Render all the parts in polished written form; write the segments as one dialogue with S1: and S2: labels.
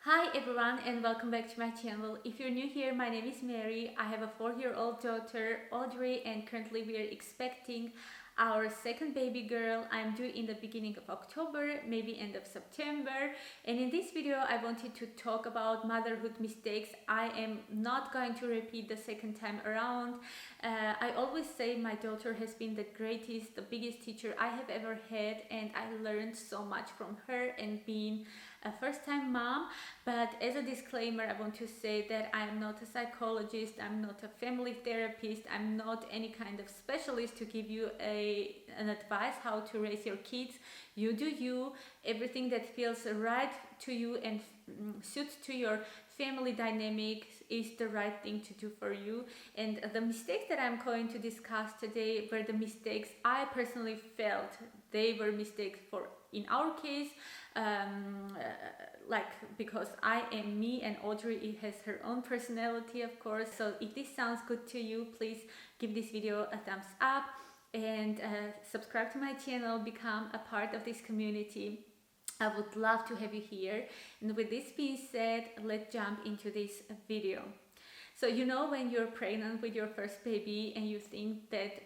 S1: Hi everyone and welcome back to my channel. If you're new here, my name is Mary. I have a 4-year-old daughter, Audrey, and currently we are expecting our second baby girl. I'm due in the beginning of October, maybe end of September. And in this video, I wanted to talk about motherhood mistakes. I am not going to repeat the second time around. I always say my daughter has been the greatest, the biggest teacher I have ever had, and I learned so much from her and being a first-time mom. But as a disclaimer, I want to say that I am not a psychologist, I'm not a family therapist, I'm not any kind of specialist to give you an advice how to raise your kids. You do you. Everything that feels right to you and suits to your family dynamics is the right thing to do for you. And the mistakes that I'm going to discuss today were the mistakes I personally felt they were mistakes for in our case, because I am me and Audrey has her own personality, of course. So if this sounds good to you, please give this video a thumbs up and subscribe to my channel, become a part of this community. I would love to have you here. And with this being said, let's jump into this video. So you know when you're pregnant with your first baby and you think that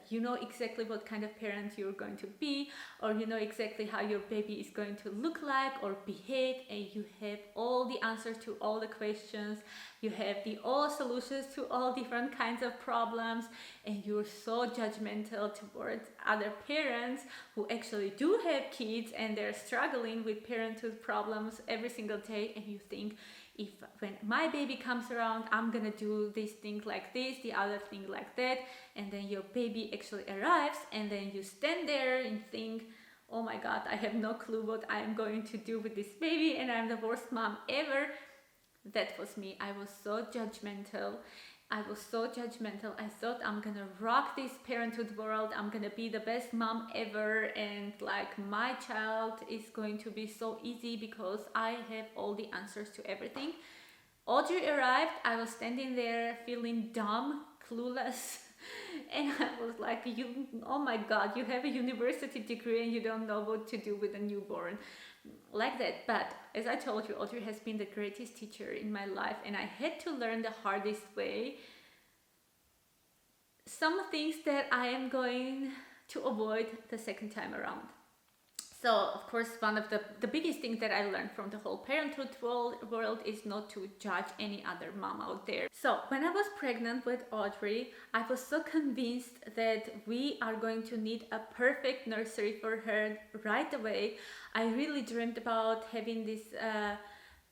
S1: you know exactly what kind of parent you're going to be, or you know exactly how your baby is going to look like or behave, and you have all the answers to all the questions, you have all solutions to all different kinds of problems, and you're so judgmental towards other parents who actually do have kids and they're struggling with parenthood problems every single day, and you think, if when my baby comes around, I'm gonna do this thing like this, the other thing like that, and then your baby actually arrives, and then you stand there and think, oh my god, I have no clue what I'm going to do with this baby and I'm the worst mom ever. That was me. I was so judgmental. I thought I'm gonna rock this parenthood world. I'm gonna be the best mom ever, and like my child is going to be so easy because I have all the answers to everything. Audrey arrived. I was standing there feeling dumb, clueless, and I was like, oh my god, you have a university degree and you don't know what to do with a newborn. Like that. But as I told you, Audrey has been the greatest teacher in my life, and I had to learn the hardest way some things that I am going to avoid the second time around. So of course, one of the biggest things that I learned from the whole parenthood world is not to judge any other mom out there. So when I was pregnant with Audrey, I was so convinced that we are going to need a perfect nursery for her right away. I really dreamed about having this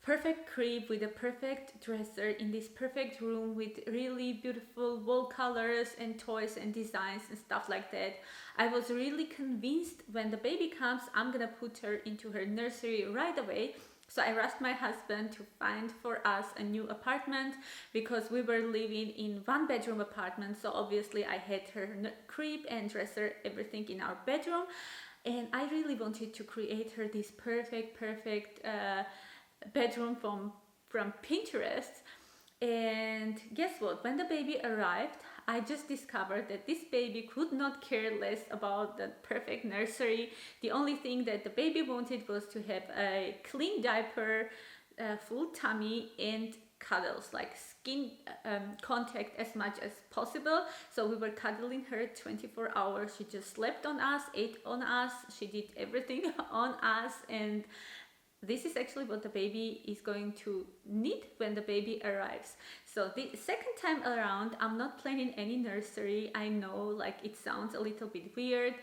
S1: perfect crib with a perfect dresser in this perfect room with really beautiful wall colors and toys and designs and stuff like that. I was really convinced when the baby comes, I'm gonna put her into her nursery right away. So I rushed my husband to find for us a new apartment because we were living in 1-bedroom apartment. So obviously I had her crib and dresser, everything in our bedroom. And I really wanted to create her this perfect bedroom from Pinterest. And guess what? When the baby arrived, I just discovered that this baby could not care less about the perfect nursery. The only thing that the baby wanted was to have a clean diaper, full tummy, and cuddles, like skin contact as much as possible. So we were cuddling her 24 hours. She just slept on us, ate on us, she did everything on us, and this is actually what the baby is going to need when the baby arrives. So the second time around, I'm not planning any nursery. I know, like, it sounds a little bit weird,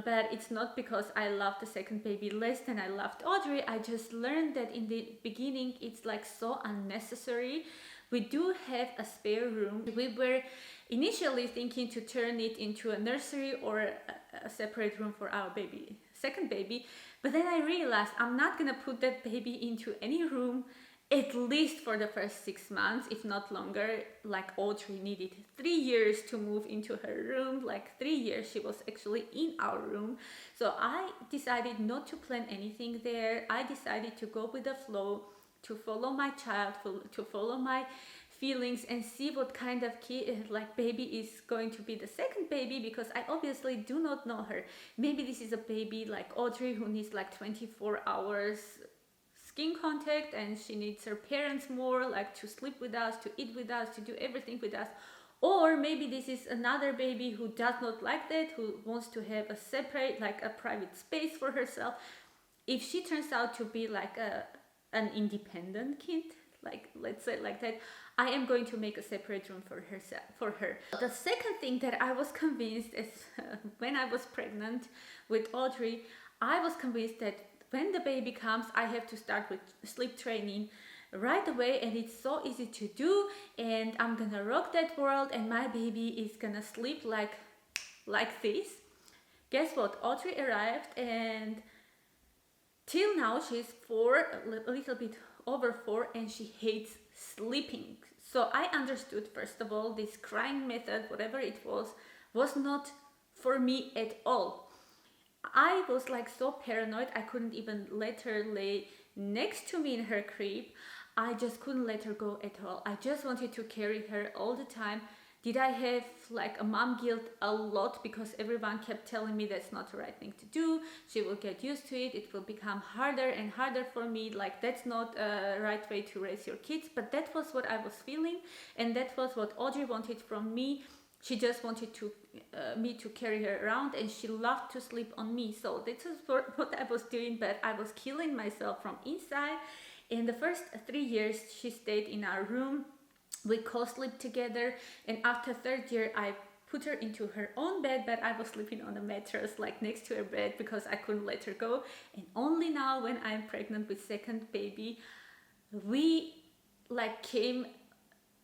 S1: but it's not because I love the second baby less than I loved Audrey. I just learned that in the beginning it's like so unnecessary. We do have a spare room. We were initially thinking to turn it into a nursery or a separate room for our second baby. But then I realized I'm not gonna put that baby into any room, at least for the first 6 months, if not longer. Like Audrey needed 3 years to move into her room, like 3 years she was actually in our room. So I decided not to plan anything there. I decided to go with the flow, to follow my child, to follow my feelings and see what kind of baby is going to be the second baby, because I obviously do not know her. Maybe this is a baby like Audrey who needs like 24 hours skin contact and she needs her parents more, like to sleep with us, to eat with us, to do everything with us. Or maybe this is another baby who does not like that, who wants to have a separate, like a private space for herself. If she turns out to be like an independent kid, like let's say like that, I am going to make a separate room for her. The second thing that I was convinced is when I was pregnant with Audrey, I was convinced that when the baby comes, I have to start with sleep training right away, and it's so easy to do, and I'm gonna rock that world, and my baby is gonna sleep like this. Guess what? Audrey arrived, and till now she's 4, a little bit over 4, and she hates sleeping. So I understood, first of all, this crying method, whatever it was not for me at all. I was like so paranoid, I couldn't even let her lay next to me in her crib. I just couldn't let her go at all. I just wanted to carry her all the time. Did I have like a mom guilt? A lot, because everyone kept telling me that's not the right thing to do. She will get used to it. It will become harder and harder for me. Like, that's not a right way to raise your kids. But that was what I was feeling, and that was what Audrey wanted from me. She just wanted me to carry her around, and she loved to sleep on me. So this is what I was doing, but I was killing myself from inside. In the first 3 years, she stayed in our room. We co-slept together, and after 3rd year, I put her into her own bed, but I was sleeping on a mattress like next to her bed because I couldn't let her go. And only now, when I'm pregnant with second baby, we like came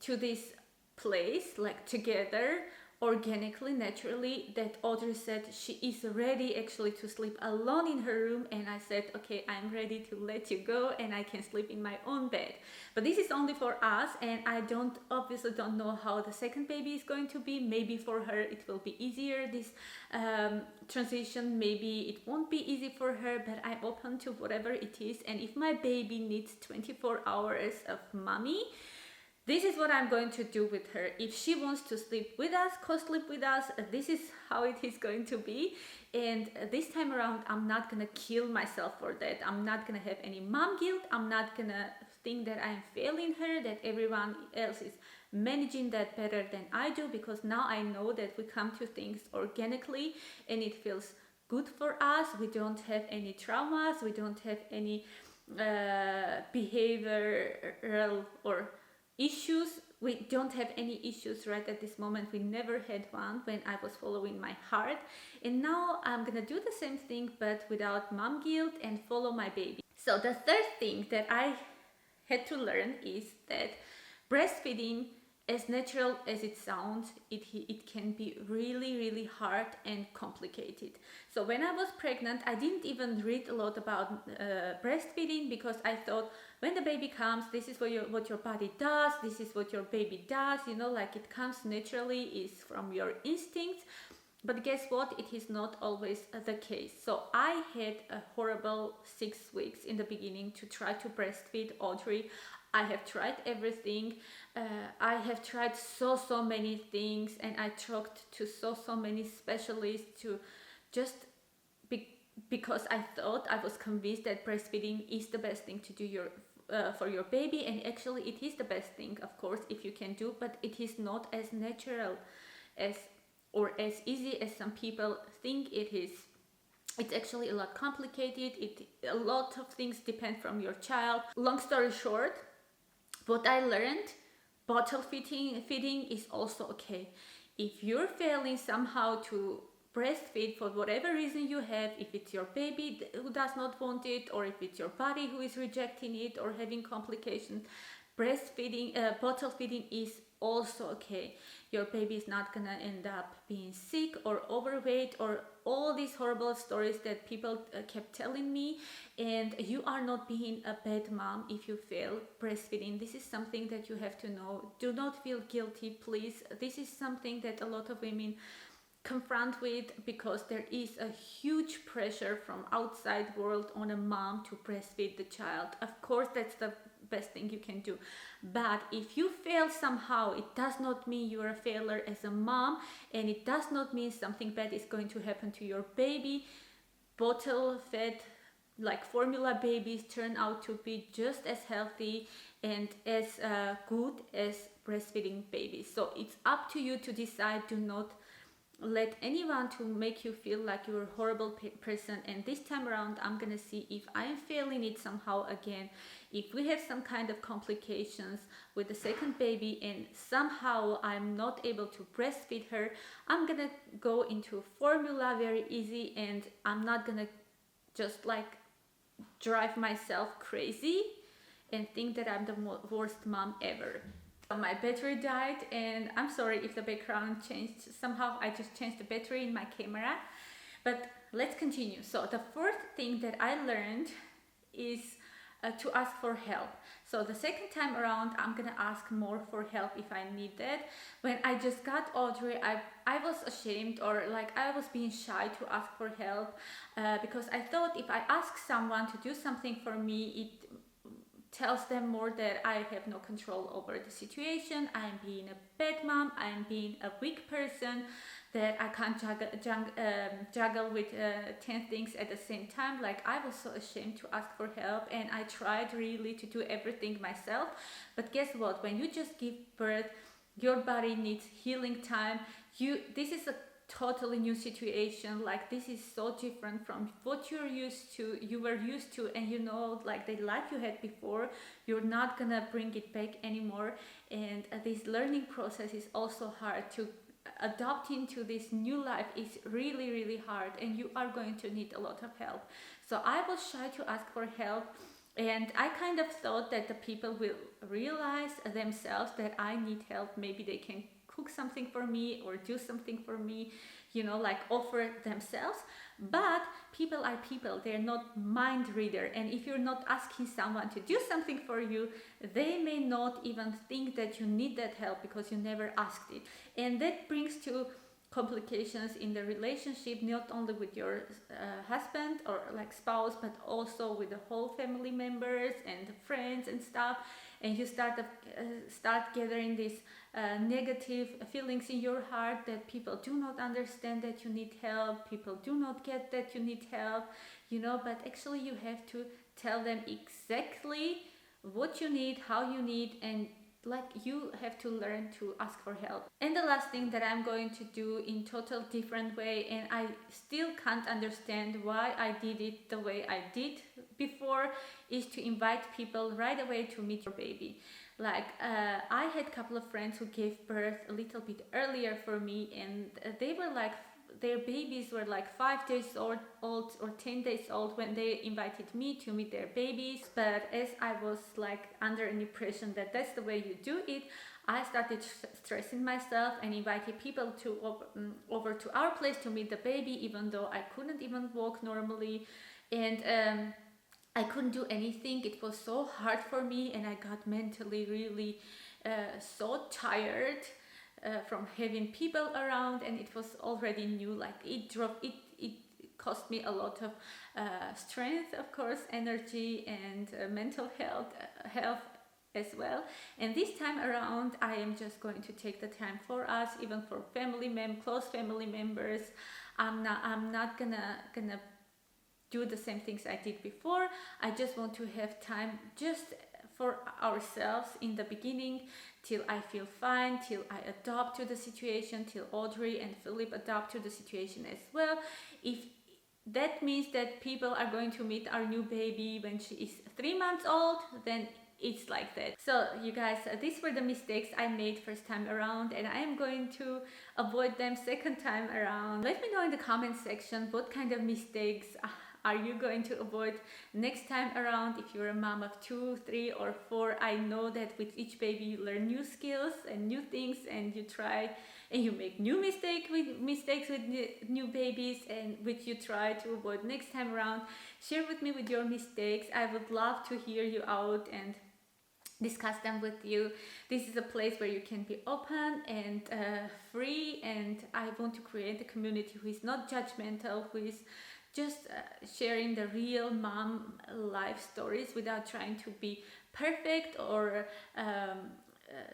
S1: to this place like together, organically, naturally, that Audrey said she is ready actually to sleep alone in her room, and I said, okay, I'm ready to let you go and I can sleep in my own bed. But this is only for us, and I obviously don't know how the second baby is going to be. Maybe for her it will be easier, this transition. Maybe it won't be easy for her, but I'm open to whatever it is. And if my baby needs 24 hours of mommy, this is what I'm going to do with her. If she wants to sleep with us, co-sleep with us, this is how it is going to be. And this time around, I'm not gonna kill myself for that. I'm not gonna have any mom guilt. I'm not gonna think that I'm failing her, that everyone else is managing that better than I do, because now I know that we come to things organically and it feels good for us. We don't have any traumas. We don't have any behavioral or issues. We don't have any issues right at this moment. We never had one when I was following my heart. And now I'm gonna do the same thing, but without mom guilt, and follow my baby. So the third thing that I had to learn is that breastfeeding, as natural as it sounds, it can be really, really hard and complicated. So when I was pregnant, I didn't even read a lot about breastfeeding, because I thought, when the baby comes, this is what your body does, this is what your baby does, you know, like it comes naturally, is from your instincts. But guess what? It is not always the case. So I had a horrible 6 weeks in the beginning to try to breastfeed Audrey. I have tried everything. I have tried so many things, and I talked to so many specialists to just because I was convinced that breastfeeding is the best thing to do for your baby. And actually it is the best thing, of course, if you can do, but it is not as natural or as easy as some people think it is. It's actually a lot complicated. A lot of things depend from your child. Long story short, what I learned, bottle feeding is also okay. If you're failing somehow to breastfeed for whatever reason you have, if it's your baby who does not want it, or if it's your body who is rejecting it or having complications, breastfeeding, bottle feeding is also okay. Your baby is not gonna end up being sick or overweight or all these horrible stories that people kept telling me. And you are not being a bad mom if you fail breastfeeding. This is something that you have to know. Do not feel guilty, please. This is something that a lot of women confront with, because there is a huge pressure from outside world on a mom to breastfeed the child. Of course, that's the best thing you can do, but if you fail somehow, it does not mean you're a failure as a mom, and it does not mean something bad is going to happen to your baby. Bottle fed like formula babies turn out to be just as healthy and as good as breastfeeding babies. So it's up to you to decide. Do not let anyone to make you feel like you're a horrible person. And this time around, I'm gonna see if I'm failing it somehow again. If we have some kind of complications with the second baby and somehow I'm not able to breastfeed her, I'm gonna go into formula very easy, and I'm not gonna just like drive myself crazy and think that I'm the worst mom ever. My battery died, and I'm sorry if the background changed. Somehow I just changed the battery in my camera, but let's continue. So the first thing that I learned is to ask for help. So the second time around, I'm gonna ask more for help if I need that. When I just got Audrey, I was ashamed, or like I was being shy to ask for help because I thought if I ask someone to do something for me, it tells them more that I have no control over the situation. I'm being a bad mom, I'm being a weak person, that I can't juggle with 10 things at the same time. Like, I was so ashamed to ask for help, and I tried really to do everything myself. But guess what? When you just give birth, your body needs healing time. This is a totally new situation. Like, this is so different from what you were used to, and like the life you had before. You're not gonna bring it back anymore, and this learning process is also hard. To adopt into this new life is really, really hard, and you are going to need a lot of help. So I was shy to ask for help, and I kind of thought that the people will realize themselves that I need help. Maybe they can cook something for me or do something for me, like offer themselves. But people are people, they're not mind reader, and if you're not asking someone to do something for you, they may not even think that you need that help because you never asked it. And that brings to complications in the relationship, not only with your husband or like spouse, but also with the whole family members and friends and stuff. And you start gathering these negative feelings in your heart, that people do not understand that you need help, people do not get that you need help, but actually you have to tell them exactly what you need, how you need, and like you have to learn to ask for help. And the last thing that I'm going to do in total different way, and I still can't understand why I did it the way I did before, is to invite people right away to meet your baby. Like I had a couple of friends who gave birth a little bit earlier for me, and they were like, their babies were like 5 days old or 10 days old when they invited me to meet their babies. But as I was like under an impression that that's the way you do it, I started stressing myself and invited people to over to our place to meet the baby, even though I couldn't even walk normally, and I couldn't do anything. It was so hard for me, and I got mentally really so tired from having people around, and it was already new. Like it cost me a lot of strength, of course, energy, and mental health as well. And this time around, I am just going to take the time for us, even for close family members. I'm not gonna do the same things I did before. I just want to have time just for ourselves in the beginning, till I feel fine, till I adapt to the situation, till Audrey and Philip adapt to the situation as well. If that means that people are going to meet our new baby when she is 3 months old, then it's like that. So you guys, these were the mistakes I made first time around, and I am going to avoid them second time around. Let me know in the comment section what kind of mistakes are you going to avoid next time around. If you're a mom of 2, 3, or 4, I know that with each baby you learn new skills and new things, and you try and you make new mistakes with new babies, and which you try to avoid next time around. Share with me with your mistakes. I would love to hear you out and discuss them with you. This is a place where you can be open and free, and I want to create a community who is not judgmental, who is just sharing the real mom life stories without trying to be perfect or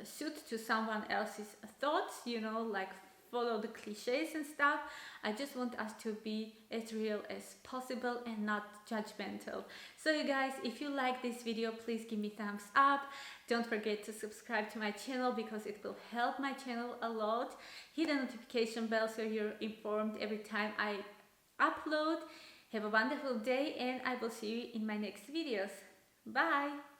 S1: suit to someone else's thoughts, like follow the cliches and stuff. I just want us to be as real as possible and not judgmental. So you guys, if you like this video, please give me thumbs up. Don't forget to subscribe to my channel because it will help my channel a lot. Hit the notification bell so you're informed every time I upload. Have a wonderful day, and I will see you in my next videos. Bye!